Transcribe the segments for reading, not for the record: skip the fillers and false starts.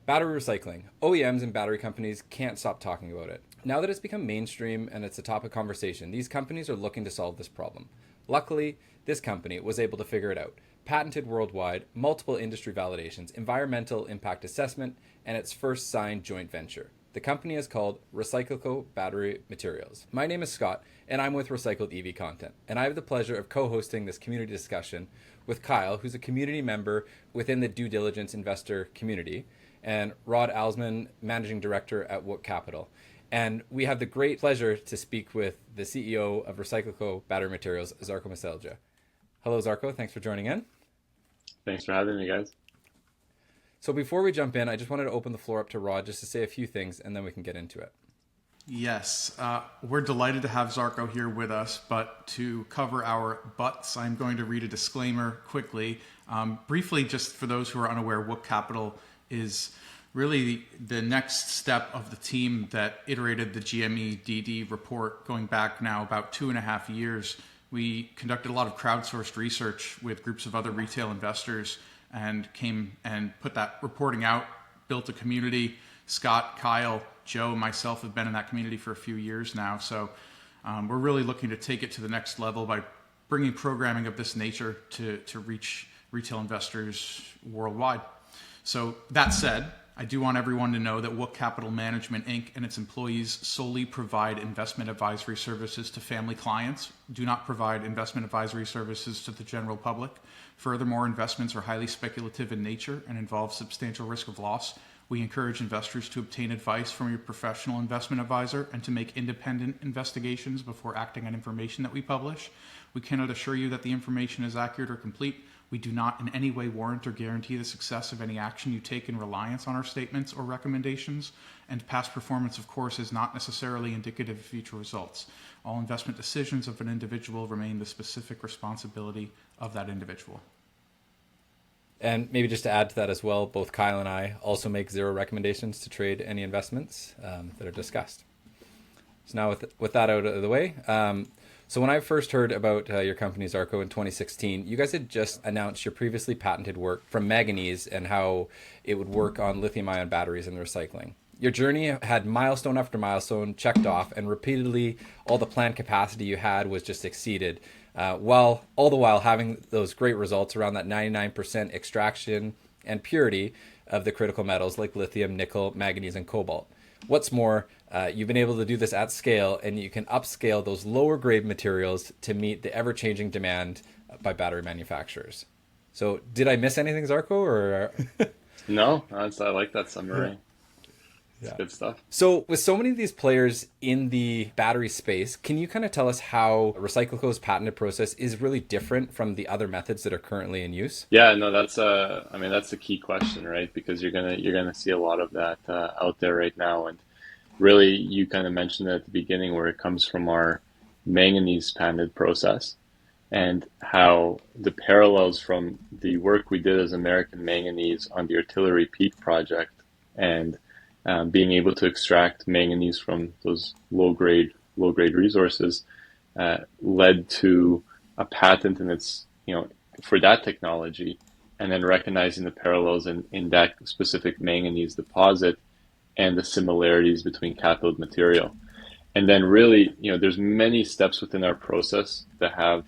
Battery recycling. OEMs and battery companies can't stop talking about it. Now that it's become mainstream and it's a topic of conversation, these companies are looking to solve this problem. Luckily, this company was able to figure it out. Patented worldwide, multiple industry validations, environmental impact assessment, and its first signed joint venture. The company is called RecycLiCo Battery Materials. My name is Scott, and I'm with Recycled EV Content, and I have the pleasure of co-hosting this community discussion with Kyle, who's a community member within the due diligence investor community, and Rod Alsman, Managing Director at Wook Capital. And we have the great pleasure to speak with the CEO of RecycLiCo Battery Materials, Zarko Meseldzija. Hello, Zarko. Thanks for joining in. Thanks for having me, guys. So before we jump in, I just wanted to open the floor up to Rod just to say a few things, and then we can get into it. Yes, we're delighted to have Zarko here with us, but to cover our butts, I'm going to read a disclaimer quickly. Briefly, just for those who are unaware, Wook Capital is really the next step of the team that iterated the GME-DD report going back now about 2.5 years. We conducted a lot of crowdsourced research with groups of other retail investors and came and put that reporting out, built a community. Scott, Kyle, Joe, myself have been in that community for a few years now. So we're really looking to take it to the next level by bringing programming of this nature to reach retail investors worldwide. So that said, I do want everyone to know that Wook Capital Management, Inc. and its employees solely provide investment advisory services to family clients, do not provide investment advisory services to the general public. Furthermore, investments are highly speculative in nature and involve substantial risk of loss. We encourage investors to obtain advice from your professional investment advisor and to make independent investigations before acting on information that we publish. We cannot assure you that the information is accurate or complete. We do not in any way warrant or guarantee the success of any action you take in reliance on our statements or recommendations, and past performance, of course, is not necessarily indicative of future results. All investment decisions of an individual remain the specific responsibility of that individual. And maybe just to add to that as well, both Kyle and I also make zero recommendations to trade any investments that are discussed. So now with that out of the way, so when I first heard about your company, Zarko, in 2016, you guys had just announced your previously patented work from manganese and how it would work on lithium-ion batteries and the recycling. Your journey had milestone after milestone checked off, and repeatedly all the planned capacity you had was just exceeded, while all the while having those great results around that 99% extraction and purity of the critical metals like lithium, nickel, manganese, and cobalt. What's more, you've been able to do this at scale, and you can upscale those lower grade materials to meet the ever-changing demand by battery manufacturers. So did I miss anything, Zarko? Or No, I like that summary. It's Yeah. good stuff. So with so many of these players in the battery space, can you kind of tell us how RecycLiCo's patented process is really different from the other methods that are currently in use? Yeah, no, that's that's a key question, right? Because you're gonna see a lot of that out there right now, and really, you kind of mentioned it at the beginning where it comes from our manganese patented process, and how the parallels from the work we did as American Manganese on the Artillery Peak project and being able to extract manganese from those low grade resources led to a patent in its for that technology, and then recognizing the parallels in that specific manganese deposit and the similarities between cathode material. And then really, there's many steps within our process that have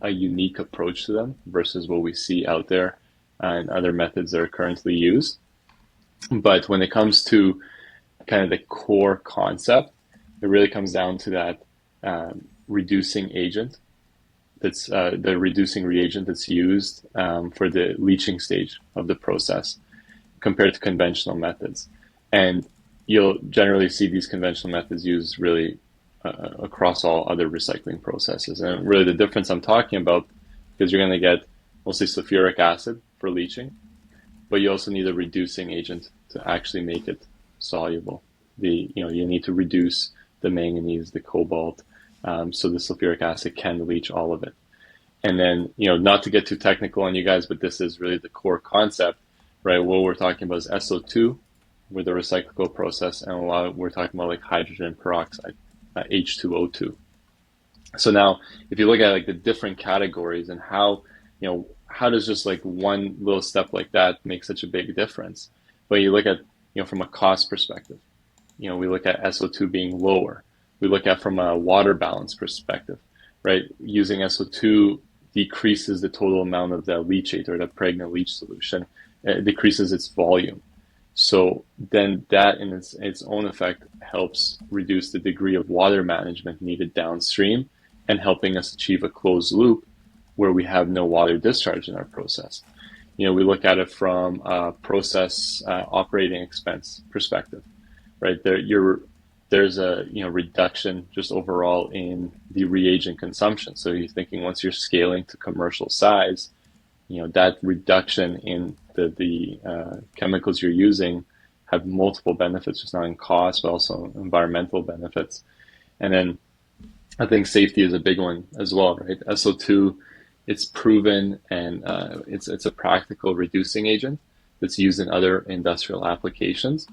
a unique approach to them versus what we see out there and other methods that are currently used. But when it comes to kind of the core concept, it really comes down to that reducing agent that's the reducing reagent that's used for the leaching stage of the process compared to conventional methods. And you'll generally see these conventional methods used really across all other recycling processes. And really the difference I'm talking about, because you're going to get mostly sulfuric acid for leaching, but you also need a reducing agent to actually make it soluble. You need to reduce the manganese, the cobalt, so the sulfuric acid can leach all of it. And then, not to get too technical on you guys, but this is really the core concept, right? What we're talking about is SO2 with the RecycLiCo process, and we're talking about like hydrogen peroxide, H2O2. So now, if you look at like the different categories and how, how does just like one little step like that make such a big difference? But you look at, from a cost perspective, we look at SO2 being lower. We look at from a water balance perspective, right? Using SO2 decreases the total amount of the leachate or the pregnant leach solution. It decreases its volume. So then that in its own effect helps reduce the degree of water management needed downstream and helping us achieve a closed loop where we have no water discharge in our process. We look at it from a process operating expense perspective, right? There's a reduction just overall in the reagent consumption. So you're thinking once you're scaling to commercial size, that reduction in the chemicals you're using have multiple benefits, just not in cost, but also environmental benefits. And then I think safety is a big one as well, right? SO2, it's proven and it's a practical reducing agent that's used in other industrial applications.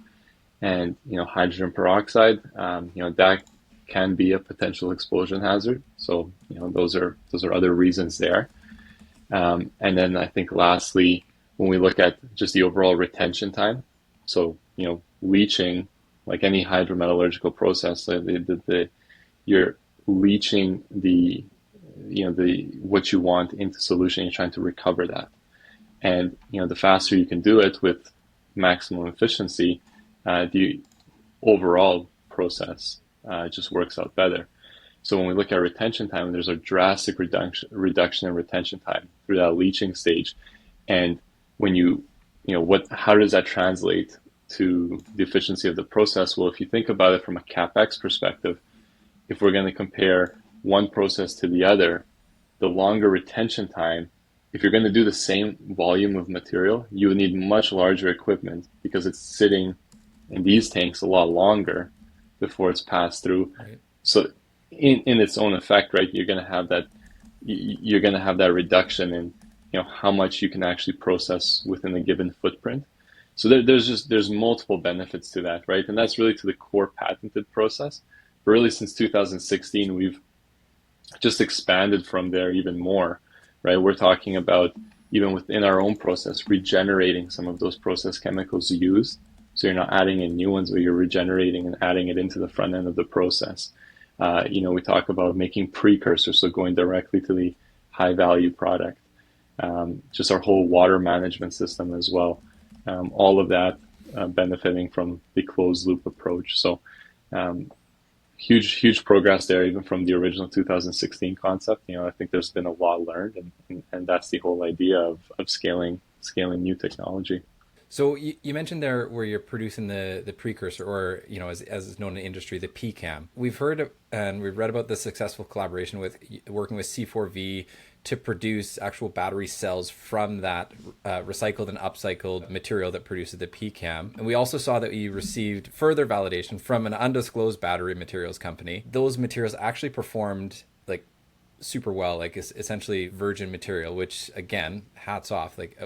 And hydrogen peroxide, that can be a potential explosion hazard. So those are other reasons there. And then I think lastly, when we look at just the overall retention time, so leaching, like any hydrometallurgical process, you're leaching the what you want into solution. You're trying to recover that, and the faster you can do it with maximum efficiency, the overall process just works out better. So when we look at retention time, there's a drastic reduction in retention time through that leaching stage. And when how does that translate to the efficiency of the process? Well, if you think about it from a CapEx perspective, if we're going to compare one process to the other, the longer retention time, if you're going to do the same volume of material, you would need much larger equipment because it's sitting in these tanks a lot longer before it's passed through. Right. So in its own effect, right, you're going to have that reduction in how much you can actually process within a given footprint. So there's multiple benefits to that, right? And that's really to the core patented process. But really, since 2016, we've just expanded from there even more, right? We're talking about even within our own process, regenerating some of those process chemicals used. So you're not adding in new ones, but you're regenerating and adding it into the front end of the process. We talk about making precursors, so going directly to the high value product. Just our whole water management system as well. All of that benefiting from the closed loop approach. So huge progress there, even from the original 2016 concept. I think there's been a lot learned, and that's the whole idea of scaling new technology. So you mentioned there where you're producing the precursor, or as is known in the industry, the PCAM. We've heard and we've read about the successful collaboration with working with C4V to produce actual battery cells from that recycled and upcycled material that produces the PCAM. And we also saw that you received further validation from an undisclosed battery materials company. Those materials actually performed like super well, like essentially virgin material, which again, hats off, like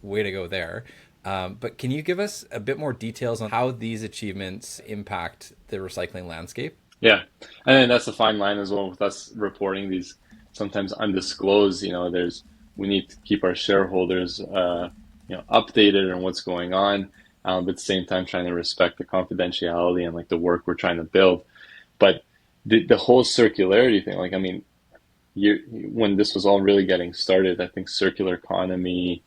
way to go there. But can you give us a bit more details on how these achievements impact the recycling landscape? Yeah, and then that's a fine line as well with us reporting these sometimes undisclosed. We need to keep our shareholders updated on what's going on, but at the same time trying to respect the confidentiality and like the work we're trying to build. But the whole circularity thing, like, I mean, when this was all really getting started, I think circular economy,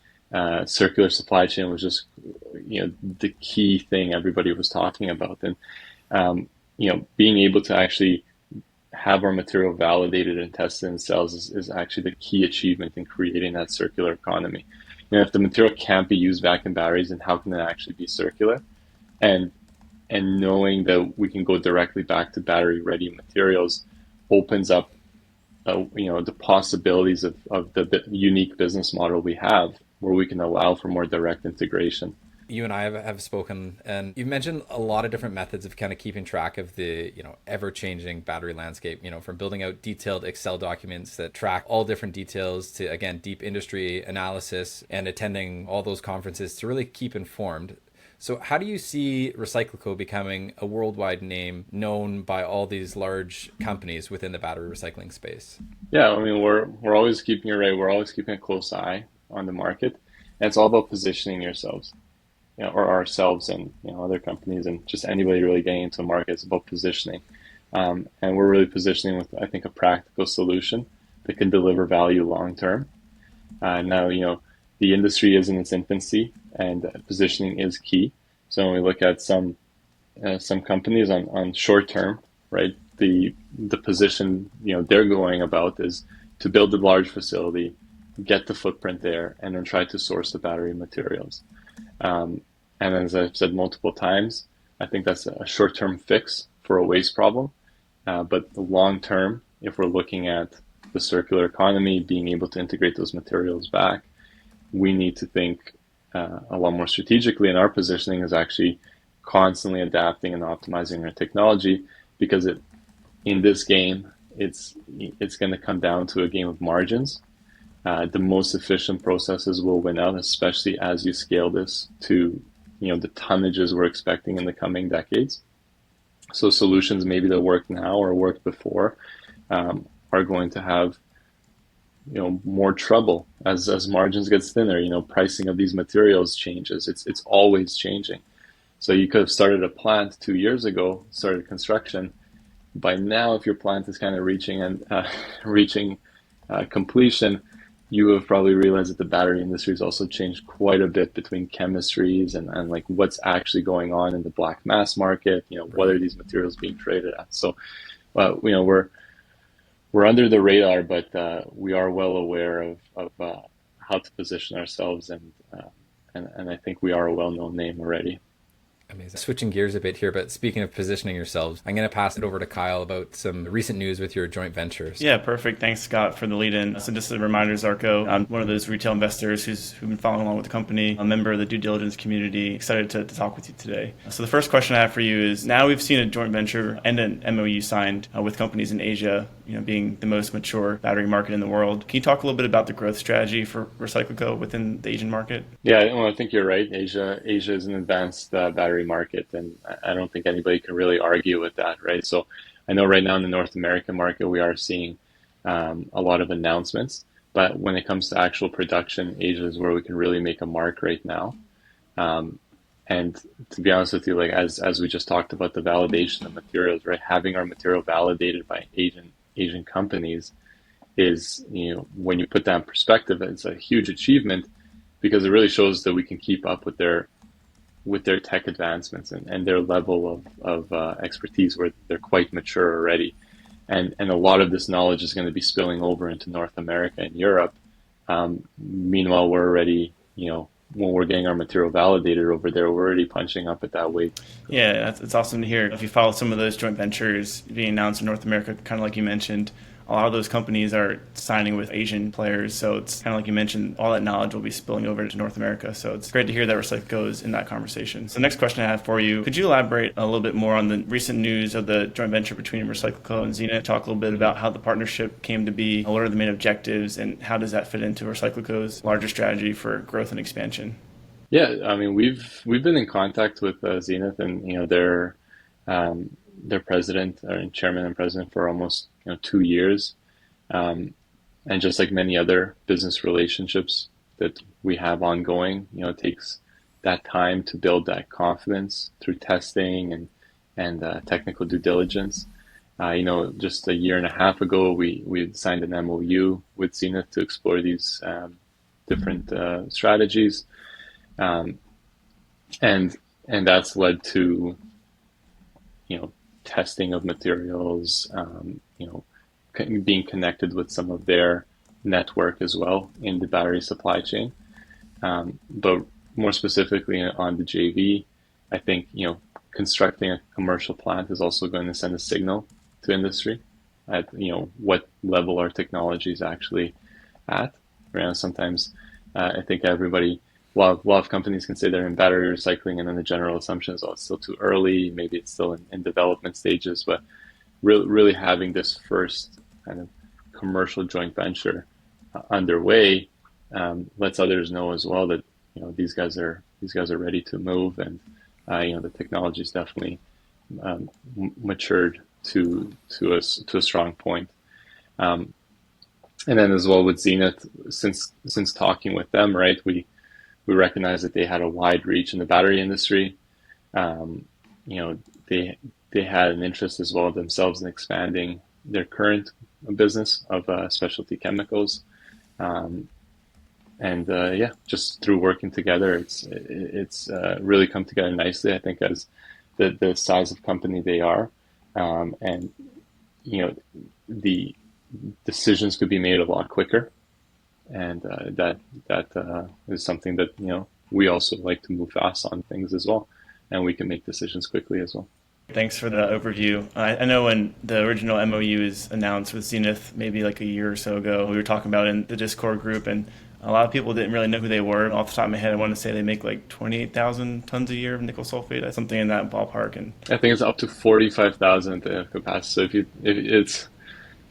circular supply chain was just the key thing everybody was talking about. And being able to actually have our material validated and tested in cells is actually the key achievement in creating that circular economy. If the material can't be used back in batteries, then how can it actually be circular? And knowing that we can go directly back to battery ready materials opens up the possibilities of the unique business model we have, where we can allow for more direct integration. You and I have spoken, and you've mentioned a lot of different methods of kind of keeping track of the ever-changing battery landscape, from building out detailed Excel documents that track all different details to, again, deep industry analysis and attending all those conferences to really keep informed. So how do you see RecycLiCo becoming a worldwide name known by all these large companies within the battery recycling space? Yeah, I mean, we're always keeping it right. We're always keeping a close eye on the market. And it's all about positioning yourselves, or ourselves and other companies and just anybody really getting into a market. It's about positioning. And we're really positioning with, I think, a practical solution that can deliver value long term. Now, the industry is in its infancy, and positioning is key. So when we look at some companies on short term, right, the position they're going about is to build a large facility, get the footprint there, and then try to source the battery materials. And as I've said multiple times, I think that's a short-term fix for a waste problem. But the long term, if we're looking at the circular economy, being able to integrate those materials back, we need to think a lot more strategically. And our positioning is actually constantly adapting and optimizing our technology, because in this game, it's going to come down to a game of margins. The most efficient processes will win out, especially as you scale this to the tonnages we're expecting in the coming decades. So solutions maybe that work now or worked before are going to have more trouble as margins get thinner. Pricing of these materials changes. It's always changing. So you could have started a plant 2 years ago, started construction. By now, if your plant is kind of reaching completion, you have probably realized that the battery industry has also changed quite a bit between chemistries and like what's actually going on in the black mass market. What are these materials being traded at? So, we're under the radar, but we are well aware of how to position ourselves, and I think we are a well-known name already. Amazing. Switching gears a bit here, but speaking of positioning yourselves, I'm going to pass it over to Kyle about some recent news with your joint ventures. Yeah, perfect. Thanks, Scott, for the lead-in. So just a reminder, Zarko, I'm one of those retail investors who've been following along with the company, a member of the due diligence community, excited to talk with you today. So the first question I have for you is, now we've seen a joint venture and an MOU signed with companies in Asia, being the most mature battery market in the world. Can you talk a little bit about the growth strategy for RecycLiCo within the Asian market? Yeah, I think you're right. Asia is an advanced battery market, and I don't think anybody can really argue with that, right? So I know right now in the North American market, we are seeing a lot of announcements, but when it comes to actual production, Asia is where we can really make a mark right now. And to be honest with you, like as we just talked about the validation of materials, right? Having our material validated by Asian companies is, when you put that in perspective, it's a huge achievement, because it really shows that we can keep up with their tech advancements and their level of expertise, where they're quite mature already. And a lot of this knowledge is going to be spilling over into North America and Europe. Meanwhile, we're already, when we're getting our material validated over there, we're already punching up at that weight. Yeah, it's awesome to hear. If you follow some of those joint ventures being announced in North America, kind of like you mentioned, a lot of those companies are signing with Asian players. So it's kind of like you mentioned, all that knowledge will be spilling over to North America. So it's great to hear that RecycLiCo is in that conversation. So the next question I have for you, could you elaborate a little bit more on the recent news of the joint venture between RecycLiCo and Zenith? Talk a little bit about how the partnership came to be, what are the main objectives, and how does that fit into RecycLiCo's larger strategy for growth and expansion? Yeah, I mean, we've been in contact with Zenith, and their president and chairman and president for almost 2 years, and just like many other business relationships that we have ongoing, it takes that time to build that confidence through testing and technical due diligence. Just a year and a half ago, we signed an MOU with Zenith to explore these different strategies, and that's led to testing of materials, being connected with some of their network as well in the battery supply chain. But more specifically on the JV, I think, constructing a commercial plant is also going to send a signal to industry at, what level our technology is actually at. Sometimes I think everybody, a lot of companies can say they're in battery recycling, and then the general assumption is, it's still too early, maybe it's still in development stages, but really having this first kind of commercial joint venture underway lets others know as well that these guys are ready to move, and the technology is definitely matured to a strong point. And then as well with Zenith, since talking with them, right, we recognized that they had a wide reach in the battery industry. Um, you know, they had an interest as well themselves in expanding their current business of specialty chemicals. Um, and yeah, just through working together, it's really come together nicely. I think as the size of company they are, and you know, the decisions could be made a lot quicker, and that is something that we also like to move fast on things as well, and we can make decisions quickly as well. Thanks for the overview. I know when the original MOU is announced with Zenith, maybe like a year or so ago, we were talking about it in the Discord group, and a lot of people didn't really know who they were. Off the top of my head, I want to say they make like 28,000 tons a year of nickel sulfate, something in that ballpark. And I think it's up to 45,000 capacity. So if it's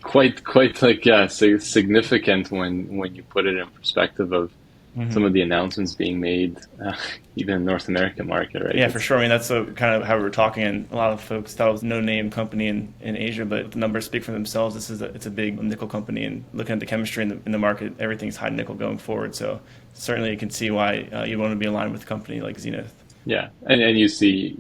quite like, yeah, significant when you put it in perspective of some of the announcements being made, even in the North American market, right? Yeah, for sure. I mean, that's kind of how we were talking, and a lot of folks thought it was a no-name company in Asia, but the numbers speak for themselves. It's a big nickel company, and looking at the chemistry in the market, everything's high nickel going forward. So certainly you can see why you want to be aligned with a company like Zenith. Yeah, and you see,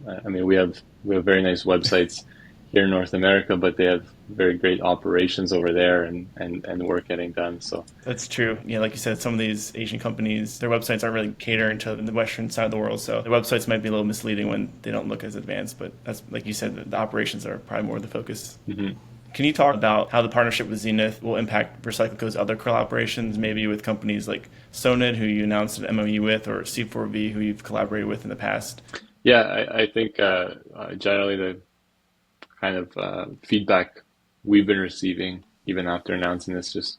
I mean, we have very nice websites here in North America, but they have very great operations over there and work getting done. So that's true. Yeah, like you said, some of these Asian companies, their websites aren't really catering to the Western side of the world. So their websites might be a little misleading when they don't look as advanced. But that's, like you said, the operations are probably more the focus. Mm-hmm. Can you talk about how the partnership with Zenith will impact RecycLiCo's other collaborations, maybe with companies like Sonid, who you announced an MOU with, or C4V, who you've collaborated with in the past? Yeah, I think generally the kind of feedback we've been receiving, even after announcing this, just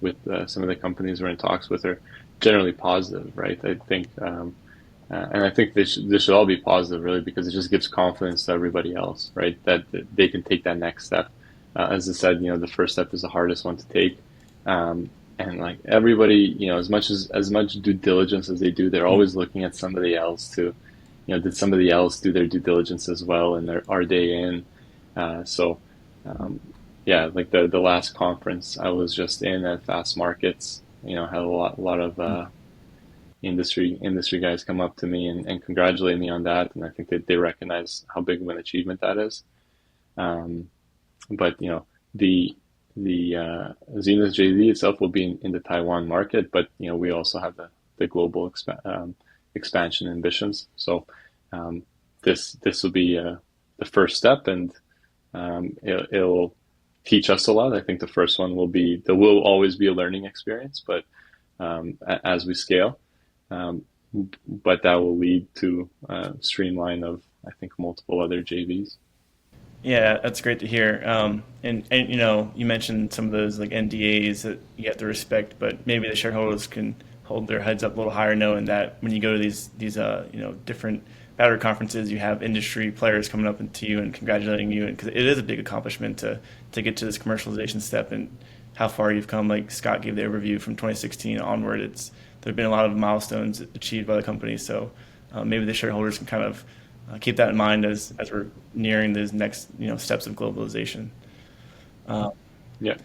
with some of the companies we're in talks with, are generally positive, right? I think, and I think this should all be positive, really, because it just gives confidence to everybody else, right? That they can take that next step. As I said, the first step is the hardest one to take, and like everybody, as much due diligence as they do, they're always looking at somebody else to, did somebody else do their due diligence as well, and are they in? Yeah, like the last conference I was just in at Fast Markets, had a lot of industry guys come up to me and congratulate me on that, and I think that they recognize how big of an achievement that is. But the Zenith JV itself will be in the Taiwan market, but we also have the global expansion ambitions. So this will be the first step, and it'll teach us a lot. I think the first one there will always be a learning experience, but as we scale, but that will lead to streamline of, I think, multiple other JVs. Yeah, that's great to hear. And you mentioned some of those like NDAs that you have to respect, but maybe the shareholders can hold their heads up a little higher, knowing that when you go to these different battery conferences, you have industry players coming up to you and congratulating you, because it is a big accomplishment to get to this commercialization step and how far you've come. Like Scott gave the overview from 2016 onward, there've been a lot of milestones achieved by the company. So maybe the shareholders can kind of keep that in mind as we're nearing those next steps of globalization. Yeah.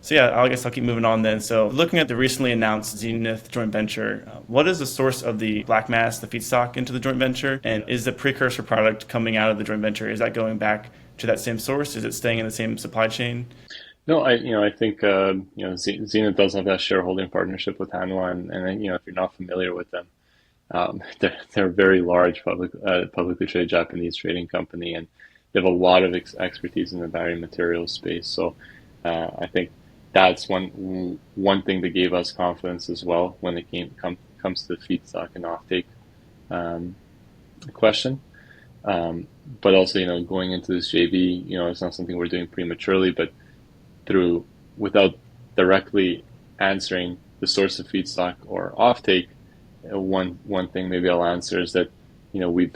So yeah, I guess I'll keep moving on then. So looking at the recently announced Zenith joint venture, what is the source of the black mass, the feedstock into the joint venture? And is the precursor product coming out of the joint venture, is that going back to that same source? Is it staying in the same supply chain? No, I think Zenith does have that shareholding partnership with Hanwha, and if you're not familiar with them, they're a very large publicly traded Japanese trading company, and they have a lot of expertise in the battery materials space. So I think that's one thing that gave us confidence as well when it comes to the feedstock and offtake question. But also, going into this JV, it's not something we're doing prematurely, but without directly answering the source of feedstock or offtake, one thing maybe I'll answer is that we've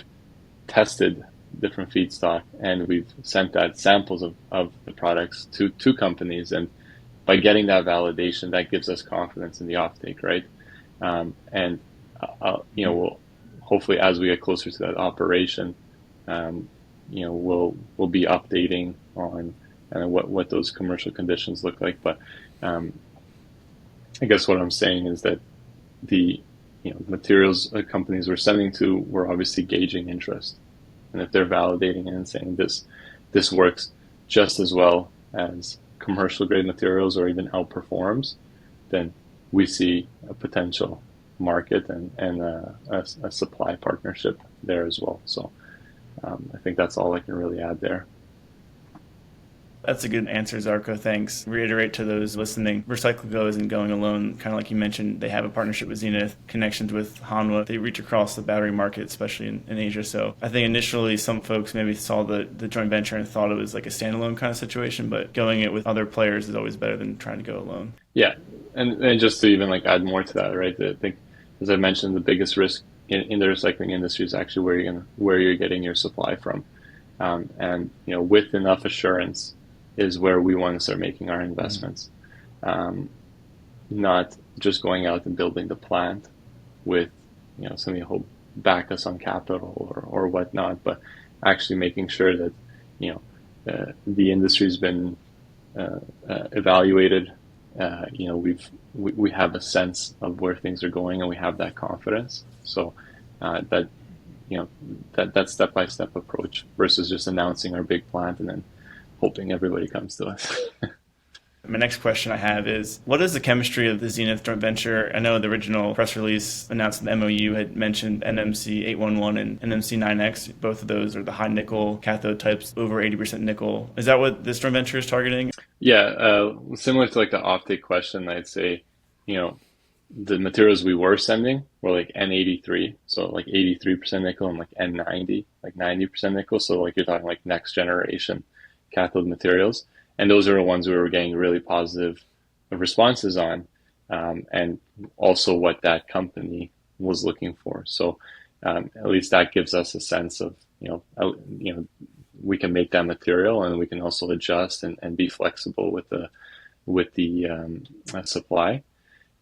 tested different feedstock and we've sent that samples of the products to companies, and by getting that validation, that gives us confidence in the offtake, right? We'll hopefully, as we get closer to that operation, we'll be updating on what those commercial conditions look like. But I guess what I'm saying is that the materials companies we're sending to, we're obviously gauging interest, and if they're validating it and saying this works just as well as commercial grade materials or even outperforms, then we see a potential market and a supply partnership there as well. So I think that's all I can really add there. That's a good answer, Zarko. Thanks. Reiterate to those listening, RecycLiCo isn't going alone. Kind of like you mentioned, they have a partnership with Zenith, connections with Hanwha. They reach across the battery market, especially in Asia. So I think initially some folks maybe saw the joint venture and thought it was like a standalone kind of situation, but going it with other players is always better than trying to go alone. Yeah, and just to even like add more to that, right? I think, as I mentioned, the biggest risk in the recycling industry is actually where you're getting your supply from, and with enough assurance is where we want to start making our investments. Not just going out and building the plant with somebody who'll back us on capital or whatnot, but actually making sure that the industry's been evaluated. We have a sense of where things are going, and we have that confidence. So that step-by-step approach versus just announcing our big plant and then hoping everybody comes to us. My next question I have is, what is the chemistry of the Zenith joint venture? I know the original press release announced the MOU had mentioned NMC 811 and NMC 9X. Both of those are the high nickel cathode types, over 80% nickel. Is that what this joint venture is targeting? Yeah, similar to like the offtake question, I'd say, the materials we were sending were like N83, so like 83% nickel, and like N90, like 90% nickel. So like you're talking like next generation cathode materials. And those are the ones we were getting really positive responses on, and also what that company was looking for. So at least that gives us a sense of, we can make that material, and we can also adjust and be flexible with the supply.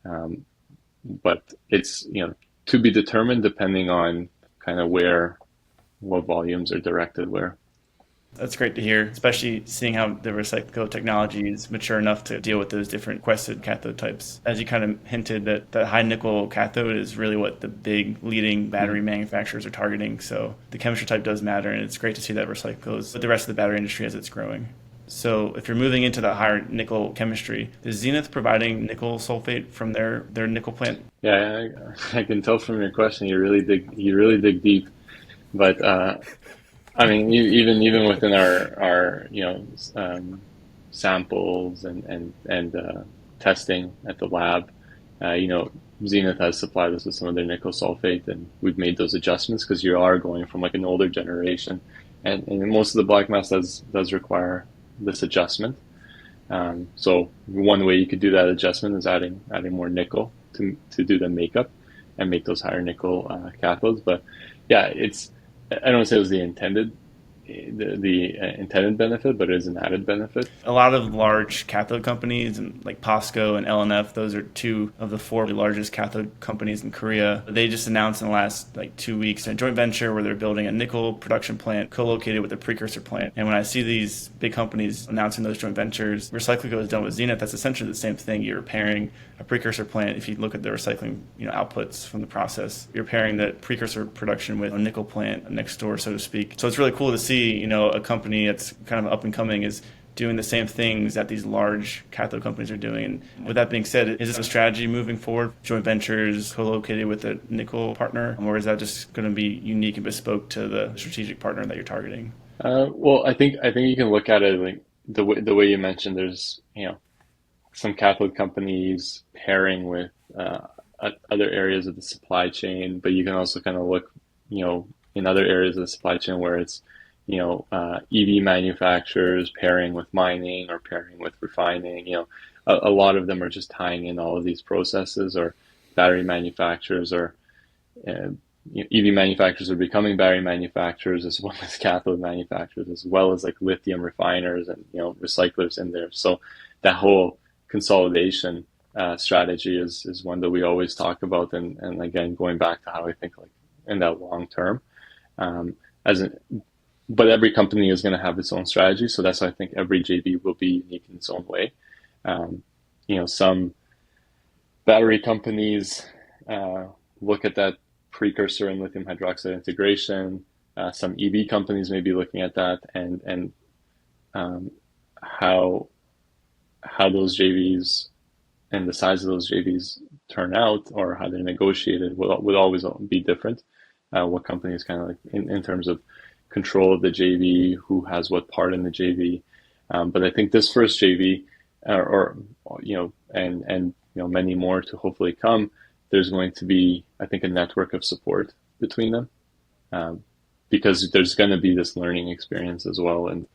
But it's, to be determined depending on kind of what volumes are directed where. That's great to hear, especially seeing how the RecycLiCo technology is mature enough to deal with those different requested cathode types. As you kind of hinted, that high nickel cathode is really what the big leading battery manufacturers are targeting. So the chemistry type does matter, and it's great to see that RecycLiCo is with the rest of the battery industry as it's growing. So if you're moving into the higher nickel chemistry, is Zenith providing nickel sulfate from their nickel plant? Yeah, I can tell from your question you really dig deep, but I mean, even within our samples and testing at the lab, Zenith has supplied us with some of their nickel sulfate, and we've made those adjustments because you are going from like an older generation, and most of the black mass does require this adjustment. So one way you could do that adjustment is adding more nickel to do the makeup and make those higher nickel cathodes. But yeah, I don't say it was the intended benefit, but it is an added benefit. A lot of large cathode companies, and like POSCO and LNF, those are two of the four largest cathode companies in Korea. They just announced in the last 2 weeks a joint venture where they're building a nickel production plant co-located with a precursor plant. And when I see these big companies announcing those joint ventures, RecycLiCo is done with Zenith. That's essentially the same thing. You're pairing a precursor plant. If you look at the recycling outputs from the process, you're pairing that precursor production with a nickel plant next door, so to speak. So it's really cool to see a company that's kind of up and coming is doing the same things that these large cathode companies are doing. And with that being said, is this a strategy moving forward? Joint ventures co-located with a nickel partner, or is that just going to be unique and bespoke to the strategic partner that you're targeting? Well, I think you can look at it like the way you mentioned. There's some cathode companies pairing with other areas of the supply chain, but you can also kind of look in other areas of the supply chain where it's EV manufacturers pairing with mining or pairing with refining. A lot of them are just tying in all of these processes, or battery manufacturers, or EV manufacturers are becoming battery manufacturers, as well as cathode manufacturers, as well as like lithium refiners and recyclers in there. So that whole consolidation strategy is one that we always talk about, and again, going back to how I think like in that long term, but every company is going to have its own strategy. So that's why I think every JV will be unique in its own way. some battery companies look at that precursor and lithium hydroxide integration. Some EV companies may be looking at that, and how those JVs and the size of those JVs turn out, or how they're negotiated, would always be different. What companies kind of like in terms of control of the JV, who has what part in the JV. But I think this first JV, and many more to hopefully come, there's going to be, I think, a network of support between them, because there's going to be this learning experience as well, and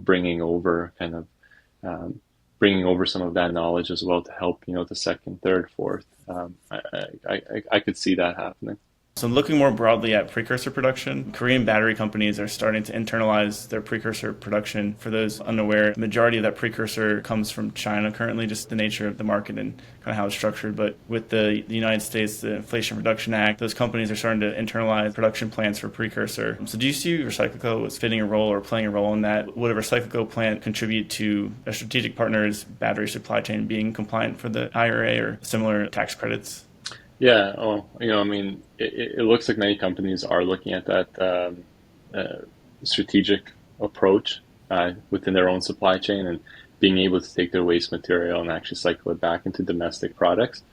bringing over some of that knowledge as well to help the second, third, fourth. I could see that happening. So looking more broadly at precursor production, Korean battery companies are starting to internalize their precursor production. For those unaware, the majority of that precursor comes from China currently, just the nature of the market and kind of how it's structured. But with the United States, the Inflation Reduction Act, those companies are starting to internalize production plants for precursor. So do you see RecycLiCo as fitting a role or playing a role in that? Would a RecycLiCo plant contribute to a strategic partner's battery supply chain being compliant for the IRA or similar tax credits? Yeah, it looks like many companies are looking at that strategic approach within their own supply chain, and being able to take their waste material and actually cycle it back into domestic products.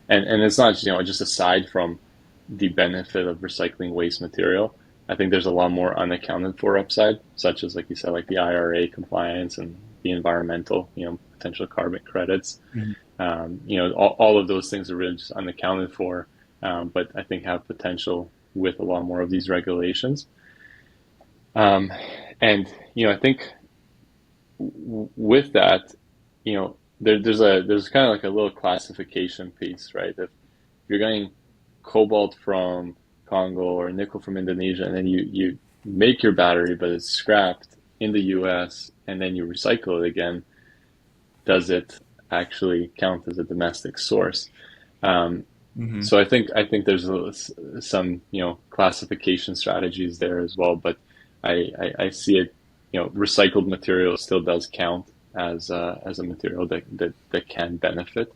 And it's not just aside from the benefit of recycling waste material, I think there's a lot more unaccounted for upside, such as, like you said, like the IRA compliance and the environmental, potential carbon credits. Mm-hmm. All of those things are really just unaccounted for, but I think have potential with a lot more of these regulations. And I think with that, there's kind of like a little classification piece, right? If you're getting cobalt from Congo or nickel from Indonesia, and then you make your battery, but it's scrapped in the US, and then you recycle it again, does it actually count as a domestic source? Mm-hmm. So I think there's some classification strategies there as well, but I see it, recycled material still does count as a material that can benefit,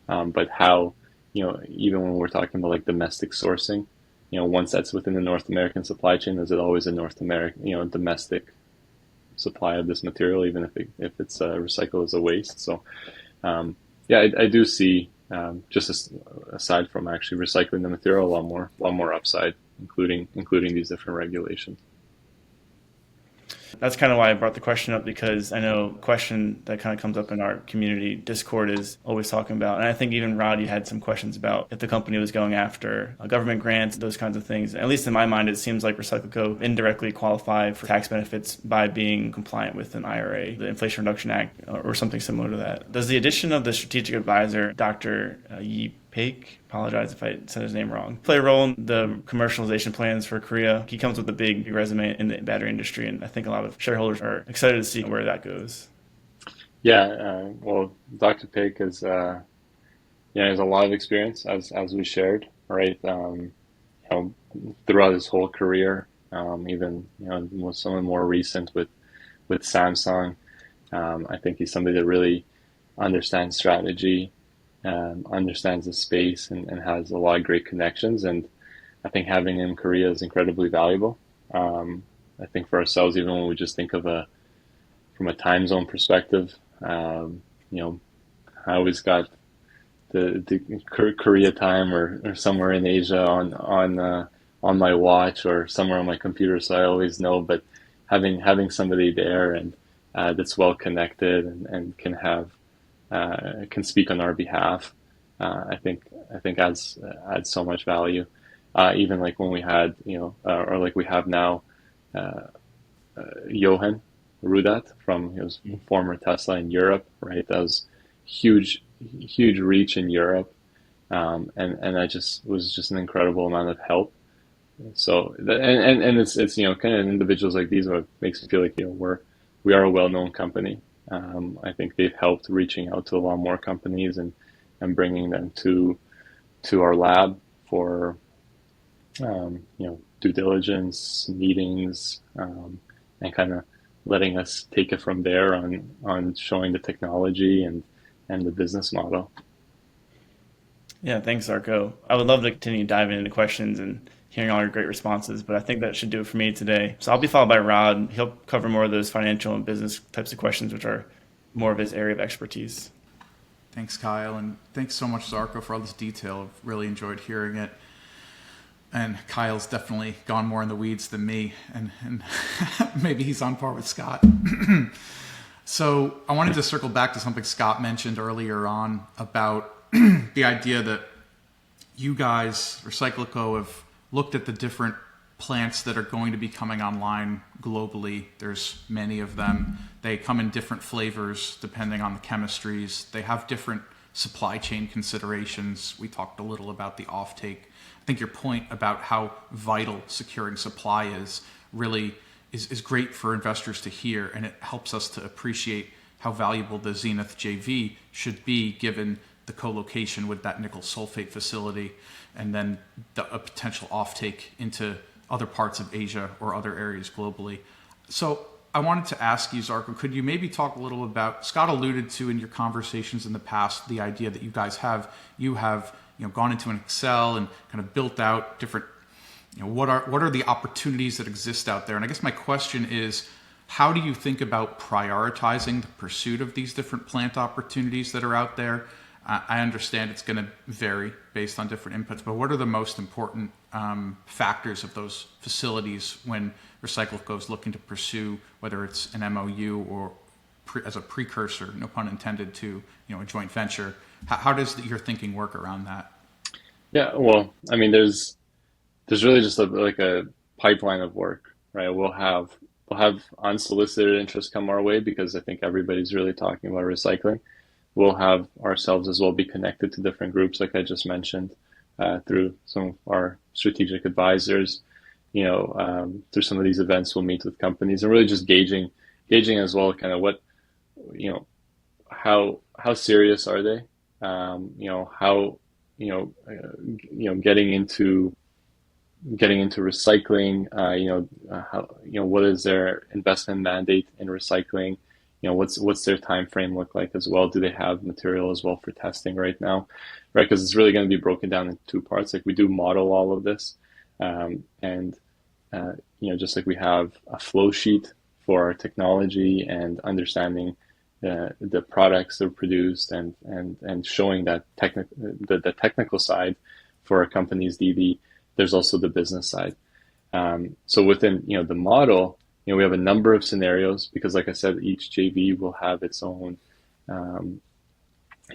but how, even when we're talking about like domestic sourcing, once that's within the North American supply chain, is it always a North American, domestic supply of this material, even if it's recycled as a waste? So I do see, just aside from actually recycling the material, a lot more upside, including these different regulations. That's kind of why I brought the question up, because I know a question that kind of comes up in our community Discord is always talking about, and I think even Rod, you had some questions about if the company was going after government grants, those kinds of things. At least in my mind, it seems like RecycLiCo indirectly qualified for tax benefits by being compliant with an IRA, the Inflation Reduction Act, or something similar to that. Does the addition of the strategic advisor, Dr. Yi Paik, apologize if I said his name wrong, play a role in the commercialization plans for Korea? He comes with a big resume in the battery industry, and I think a lot of shareholders are excited to see where that goes. Yeah, well, Dr. Paik has a lot of experience, as we shared, right? Throughout his whole career, even some of the more recent with Samsung. I think he's somebody that really understands strategy, understands the space, and has a lot of great connections. And I think having him in Korea is incredibly valuable. I think for ourselves, even when we just think of from a time zone perspective, I always got the Korea time or somewhere in Asia on my watch or somewhere on my computer, so I always know. But having somebody there and that's well connected and can speak on our behalf, I think adds so much value. Even like when we had, or like we have now, Johan Rudat from his former Tesla in Europe, right? That was huge reach in Europe, and that was just an incredible amount of help. So and it's kind of individuals like these what makes me feel like we are a well-known company. I think they've helped reaching out to a lot more companies and bringing them to our lab for due diligence meetings, and kind of letting us take it from there on showing the technology and and the business model. Yeah, thanks, Zarko. I would love to continue diving into questions and hearing all your great responses, but I think that should do it for me today. So I'll be followed by Rod. He'll cover more of those financial and business types of questions, which are more of his area of expertise. Thanks, Kyle, and thanks so much, Zarko, for all this detail. I've really enjoyed hearing it. And Kyle's definitely gone more in the weeds than me, and maybe he's on par with Scott. So I wanted to circle back to something Scott mentioned earlier on about the idea that you guys, RecycLiCo, have looked at the different plants that are going to be coming online globally. There's many of them. They come in different flavors depending on the chemistries. They have different supply chain considerations. We talked a little about the offtake. I think your point about how vital securing supply is really is great for investors to hear, and it helps us to appreciate how valuable the Zenith JV should be given the co-location with that nickel sulfate facility, and then a potential offtake into other parts of Asia or other areas globally. So I wanted to ask you, Zarko, could you maybe talk a little about, Scott alluded to in your conversations in the past, the idea that you guys have gone into an Excel and kind of built out different, what are the opportunities that exist out there? And I guess my question is, how do you think about prioritizing the pursuit of these different plant opportunities that are out there? I understand it's going to vary based on different inputs, but what are the most important factors of those facilities when RecycLiCo is looking to pursue, whether it's an MOU or as a precursor, no pun intended, to a joint venture? How does your thinking work around that? Yeah, well, I mean, there's really just a pipeline of work, right? We'll have unsolicited interest come our way because I think everybody's really talking about recycling. We'll have ourselves as well be connected to different groups, like I just mentioned, through some of our strategic advisors. Through some of these events, we'll meet with companies and really just gauging as well, kind of what, how serious are they? Getting into recycling. What is their investment mandate in recycling? What's their time frame look like as well? Do they have material as well for testing right now? Right, because it's really going to be broken down into two parts. Like we do model all of this, just like we have a flow sheet for our technology and understanding the products that are produced and showing that the technical side for a company's DD. There's also the business side. So within the model, we have a number of scenarios because, like I said, each JV will have its own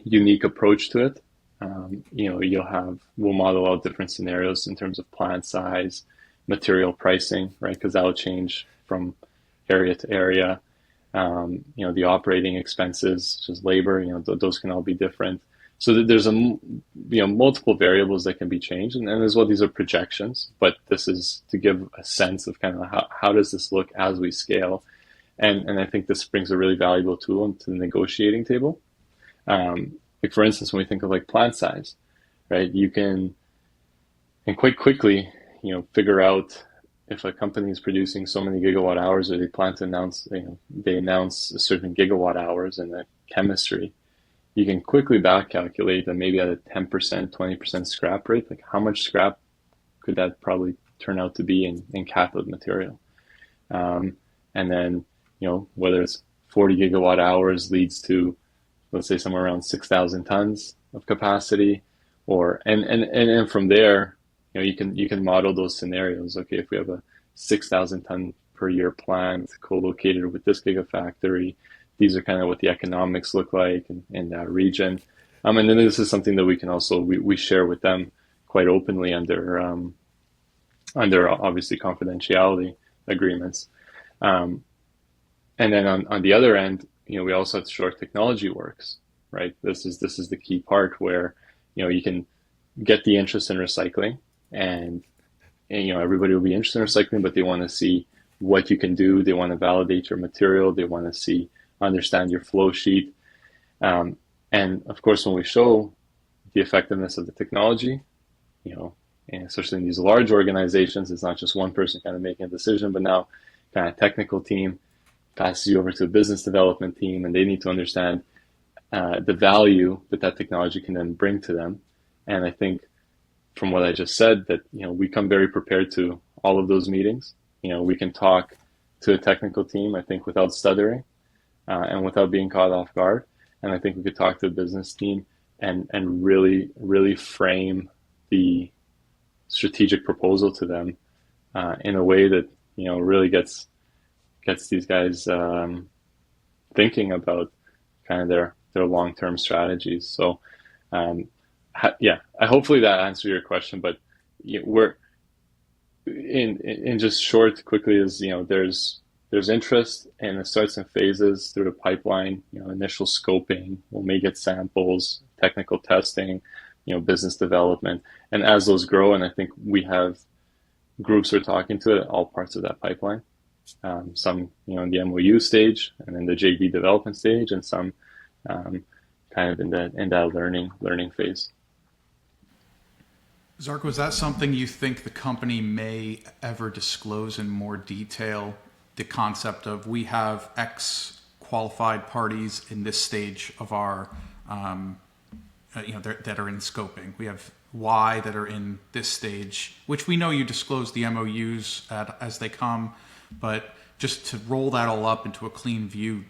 unique approach to it. We'll model out different scenarios in terms of plant size, material pricing, right? Because that will change from area to area. The operating expenses, just labor, those can all be different. So there's multiple variables that can be changed, and as well, these are projections. But this is to give a sense of kind of how does this look as we scale, and I think this brings a really valuable tool into the negotiating table. Like for instance, when we think of like plant size, right? You can, and quite quickly, figure out if a company is producing so many gigawatt hours, or they plan to announce, they announce a certain gigawatt hours in the chemistry. You can quickly back calculate that maybe at a 10%, 20% scrap rate, like how much scrap could that probably turn out to be in cathode material? And then, whether it's 40 gigawatt hours leads to, let's say, somewhere around 6,000 tons of capacity, and from there, you can model those scenarios. Okay, if we have a 6,000 ton per year plant co-located with this gigafactory, these are kind of what the economics look like in that region. And then this is something that we can also, we share with them quite openly under obviously confidentiality agreements. And then on the other end, we also have to show our technology works, right? This is the key part where, you can get the interest in recycling and everybody will be interested in recycling, but they want to see what you can do. They want to validate your material. They want to understand your flow sheet. And of course, when we show the effectiveness of the technology, and especially in these large organizations, it's not just one person kind of making a decision, but now kind of technical team passes you over to a business development team, and they need to understand the value that that technology can then bring to them. And I think from what I just said, that we come very prepared to all of those meetings. We can talk to a technical team, I think, without stuttering and without being caught off guard. And I think we could talk to a business team and really frame the strategic proposal to them in a way that really gets these guys thinking about kind of their long-term strategies. So hopefully that answered your question. But we're in just short, quickly, is there's interest, and it starts in phases through the pipeline. Initial scoping, we'll may get samples, technical testing, business development, and as those grow, and I think we have groups we're talking to at all parts of that pipeline. Some in the MOU stage and in the JV development stage, and some kind of in that learning phase. Zarko, is that something you think the company may ever disclose in more detail? The concept of, we have X qualified parties in this stage of our, that are in scoping. We have Y that are in this stage, which we know you disclose the MOUs as they come, but just to roll that all up into a clean view,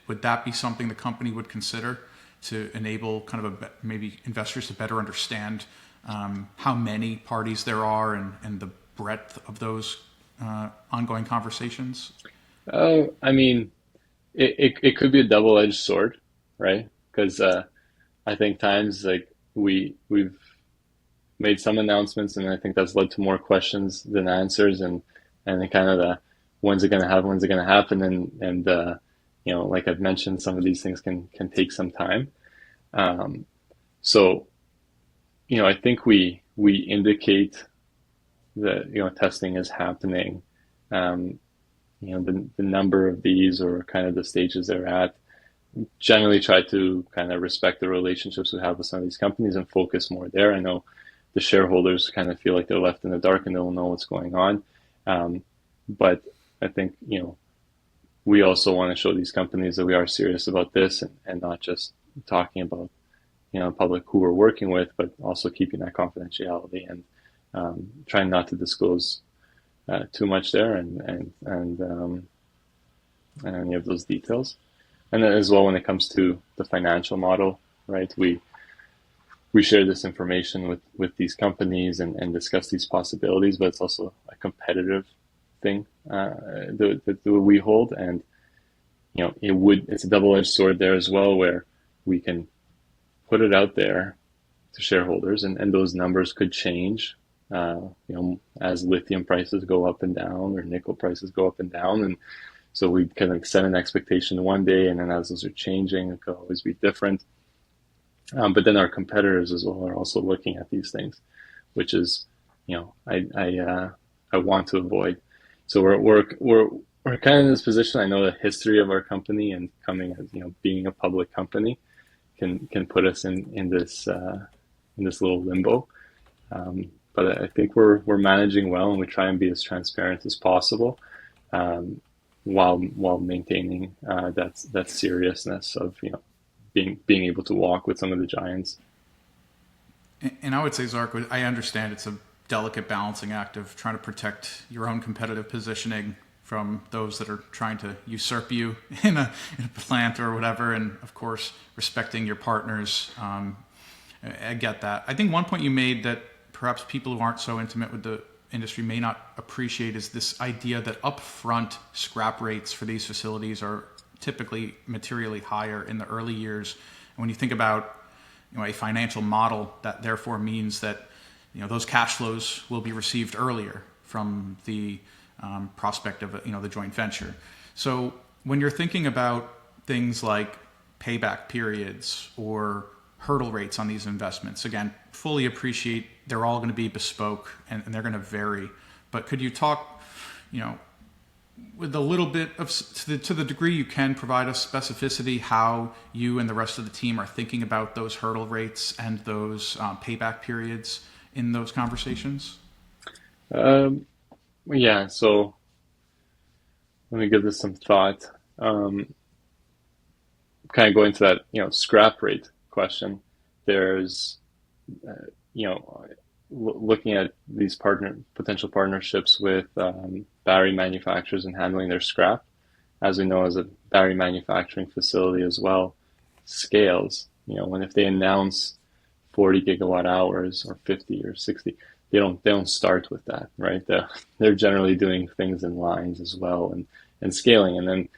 would that be something the company would consider to enable kind of maybe investors to better understand how many parties there are and the breadth of those ongoing conversations? I mean, it could be a double-edged sword, right? Because I think times like we've made some announcements, and I think that's led to more questions than answers, and then kind of the when's it going to happen, and like I've mentioned, some of these things can take some time. So I think we indicate that testing is happening. The number of these, or kind of the stages they're at, generally try to kind of respect the relationships we have with some of these companies and focus more there. I know the shareholders kind of feel like they're left in the dark and they don't know what's going on. But I think, we also want to show these companies that we are serious about this, and not just talking about, public who we're working with, but also keeping that confidentiality and trying not to disclose too much there and any of those details. And then as well, when it comes to the financial model, right, we share this information with these companies and discuss these possibilities, but it's also a competitive thing that we hold. And it's a double-edged sword there as well, where we can put it out there to shareholders, and those numbers could change as lithium prices go up and down, or nickel prices go up and down. And so we kind of set an expectation one day, and then as those are changing, it could always be different. But then our competitors as well are also looking at these things, which is, I want to avoid. So we're kind of in this position. I know the history of our company, and coming as being a public company can put us in this little limbo. But I think we're managing well, and we try and be as transparent as possible, while maintaining that seriousness of being able to walk with some of the giants. And I would say, Zarko, I understand it's a delicate balancing act of trying to protect your own competitive positioning from those that are trying to usurp you in a plant or whatever, and of course respecting your partners. I get that. I think one point you made that perhaps people who aren't so intimate with the industry may not appreciate is this idea that upfront scrap rates for these facilities are typically materially higher in the early years. And when you think about a financial model, that therefore means that those cash flows will be received earlier from the prospect of the joint venture. So when you're thinking about things like payback periods or hurdle rates on these investments, again, fully appreciate they're all going to be bespoke and they're going to vary. But could you talk, with a little bit of, to the degree you can, provide us specificity, how you and the rest of the team are thinking about those hurdle rates and those payback periods in those conversations? Yeah, so let me give this some thought. kind of going to that, scrap rate question, there's, looking at these potential partnerships with battery manufacturers and handling their scrap. As we know, as a battery manufacturing facility as well, scales. When if they announce 40 gigawatt hours or 50 or 60, they don't start with that, right? They're generally doing things in lines as well and scaling, and then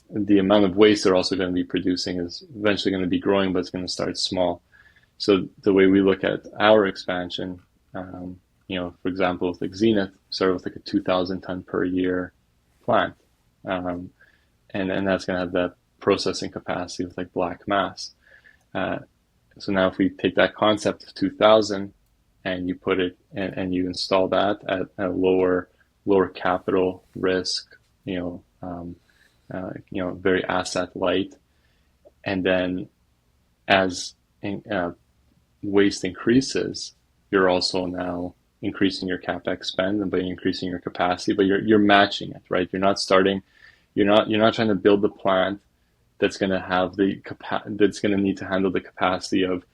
the amount of waste they're also going to be producing is eventually going to be growing, but it's going to start small. So the way we look at our expansion, for example, with like Zenith, started with like a 2,000 ton per year plant, and that's going to have that processing capacity with like black mass. So now if we take that concept of 2,000 and you put it and you install that at a lower capital risk, very asset light, and then as waste increases, you're also now increasing your capex spend and by increasing your capacity, but you're matching it, right? You're not trying to build the plant that's going to have that's going to need to handle the capacity of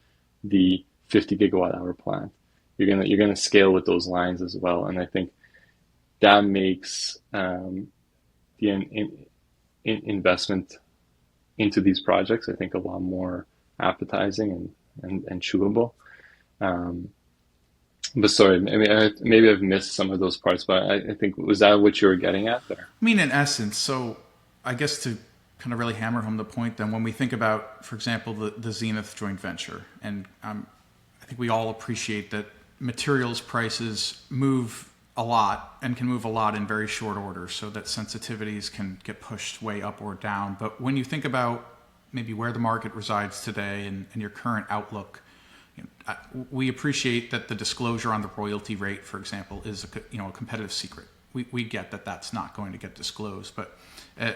the 50 gigawatt hour plant. You're going to scale with those lines as well, and I think that makes the investment into these projects, I think, a lot more appetizing and chewable. But sorry, maybe I've missed some of those parts, but I think, was that what you were getting at there? I mean, in essence, so I guess to kind of really hammer home the point, then when we think about, for example, the Zenith joint venture, and I think we all appreciate that materials prices move a lot and can move a lot in very short order, so that sensitivities can get pushed way up or down. But when you think about maybe where the market resides today and your current outlook, we appreciate that the disclosure on the royalty rate, for example, is a competitive secret. We get that that's not going to get disclosed, but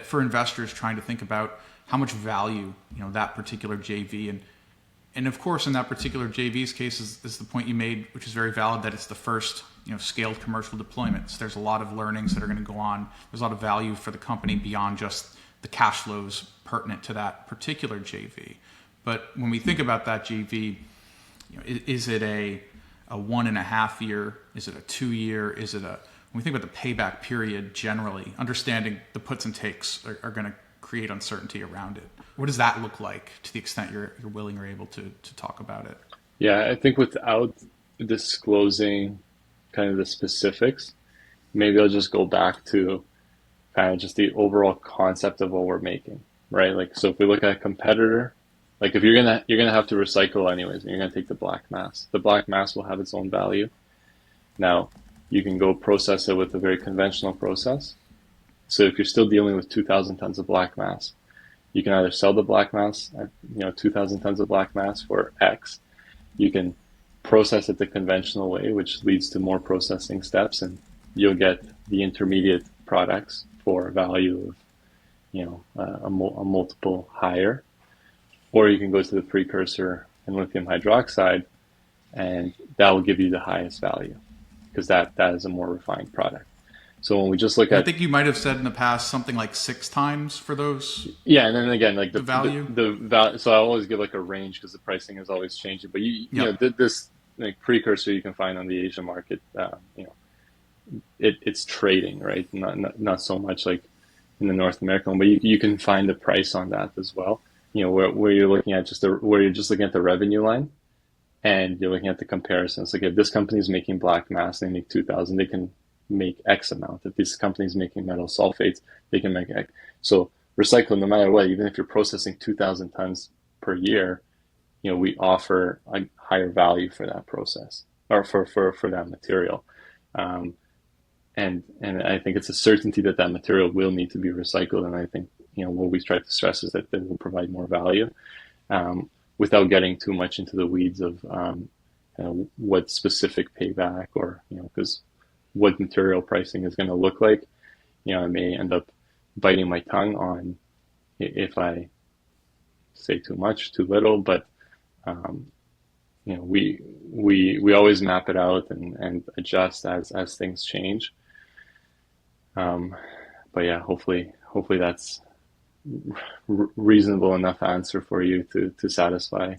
for investors trying to think about how much value that particular JV and of course in that particular JV's case is the point you made, which is very valid, that it's the first scaled commercial deployments. There's a lot of learnings that are going to go on. There's a lot of value for the company beyond just the cash flows pertinent to that particular JV. But when we think about that JV, is it a 1.5 year? Is it a 2 year? Is it when we think about the payback period generally, understanding the puts and takes are going to create uncertainty around it. What does that look like to the extent you're willing or able to talk about it? Yeah, I think without disclosing kind of the specifics, maybe I'll just go back to kind of just the overall concept of what we're making, right? Like, so if we look at a competitor, like if you're gonna have to recycle anyways, and you're gonna take the black mass. The black mass will have its own value. Now, you can go process it with a very conventional process. So if you're still dealing with 2,000 tons of black mass, you can either sell the black mass, 2,000 tons of black mass for X. You can process it the conventional way, which leads to more processing steps, and you'll get the intermediate products for a value of a multiple higher. Or you can go to the precursor and lithium hydroxide, and that will give you the highest value because that is a more refined product. So when we just look at, I think you might have said in the past something like 6 times for those. Yeah, and then again, like the value. The value. So I always give like a range because the pricing is always changing. But you know, this like precursor you can find on the Asian market. It's trading, right? Not so much like in the North American one, but you can find the price on that as well. Where you're looking at where you're just looking at the revenue line, and you're looking at the comparisons. Like if this company is making black mass, they make 2,000, they can make X amount. If this company is making metal sulfates, they can make X. So recycle, no matter what, even if you're processing 2,000 tons per year, we offer a higher value for that process or for that material. And I think it's a certainty that material will need to be recycled. And I think, what we try to stress is that they will provide more value without getting too much into the weeds of what specific payback or, because what material pricing is going to look like. I may end up biting my tongue on if I say too much, too little, but we always map it out and adjust as things change. But yeah, hopefully that's reasonable enough answer for you to satisfy.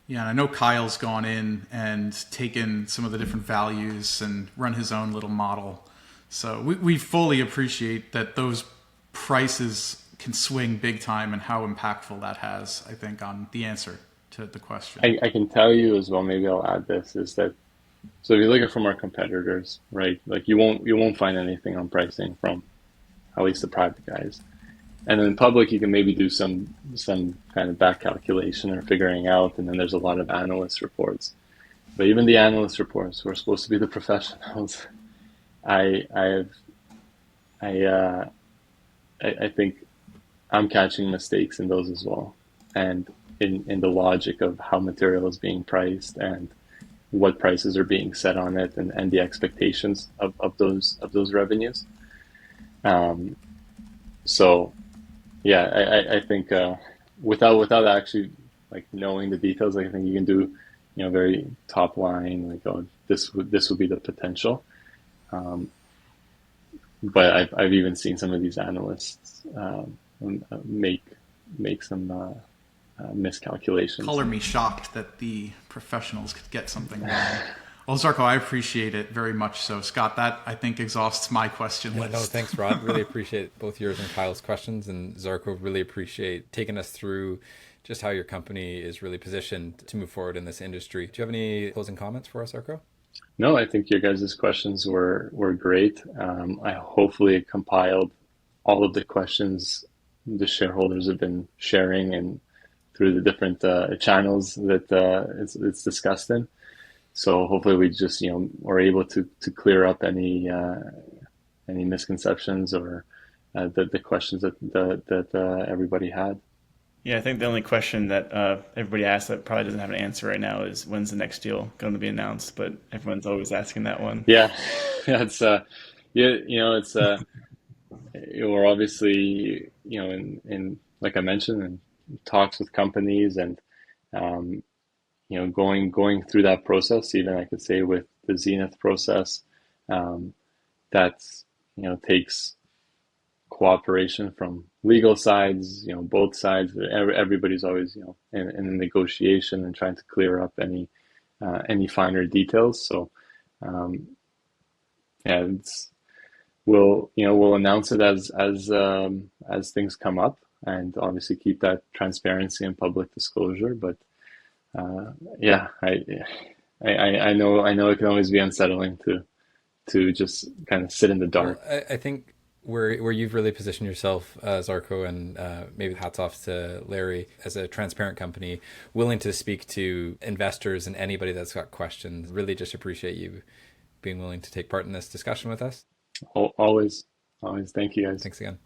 Yeah, and I know Kyle's gone in and taken some of the different values and run his own little model. So we fully appreciate that those prices can swing big time and how impactful that has, I think, on the answer to the question. I can tell you as well, maybe I'll add this, is that so if you look at from our competitors, right, like you won't find anything on pricing from at least the private guys. And in public, you can maybe do some kind of back calculation or figuring out, and then there's a lot of analyst reports. But even the analyst reports, who are supposed to be the professionals, I think I'm catching mistakes in those as well, and in the logic of how material is being priced and what prices are being set on it, and the expectations of those revenues. So. Yeah, I think without actually like knowing the details, I think you can do, very top line, like, oh, this would be the potential. But I've even seen some of these analysts make some miscalculations. Color me shocked that the professionals could get something wrong. Well, Zarko, I appreciate it very much so. Scott, that I think exhausts my question list. No, thanks, Rod. Really appreciate both yours and Kyle's questions. And Zarko, really appreciate taking us through just how your company is really positioned to move forward in this industry. Do you have any closing comments for us, Zarko? No, I think your guys' questions were great. I hopefully compiled all of the questions the shareholders have been sharing and through the different channels that it's discussed in. So hopefully we just, are able to clear up any misconceptions or the questions that everybody had. Yeah, I think the only question that everybody asks that probably doesn't have an answer right now is when's the next deal going to be announced? But everyone's always asking that one. Yeah, it's we're obviously in like I mentioned, in talks with companies and going through that process. Even I could say with the Zenith process, that's takes cooperation from legal sides, both sides. Everybody's always in a negotiation and trying to clear up any finer details. So yeah, we'll announce it as things come up, and obviously keep that transparency and public disclosure. But yeah, I know it can always be unsettling to just kind of sit in the dark. Well, I think where you've really positioned yourself, Zarko, and maybe hats off to Larry, as a transparent company, willing to speak to investors and anybody that's got questions. Really just appreciate you being willing to take part in this discussion with us. Always. Thank you, guys. Thanks again.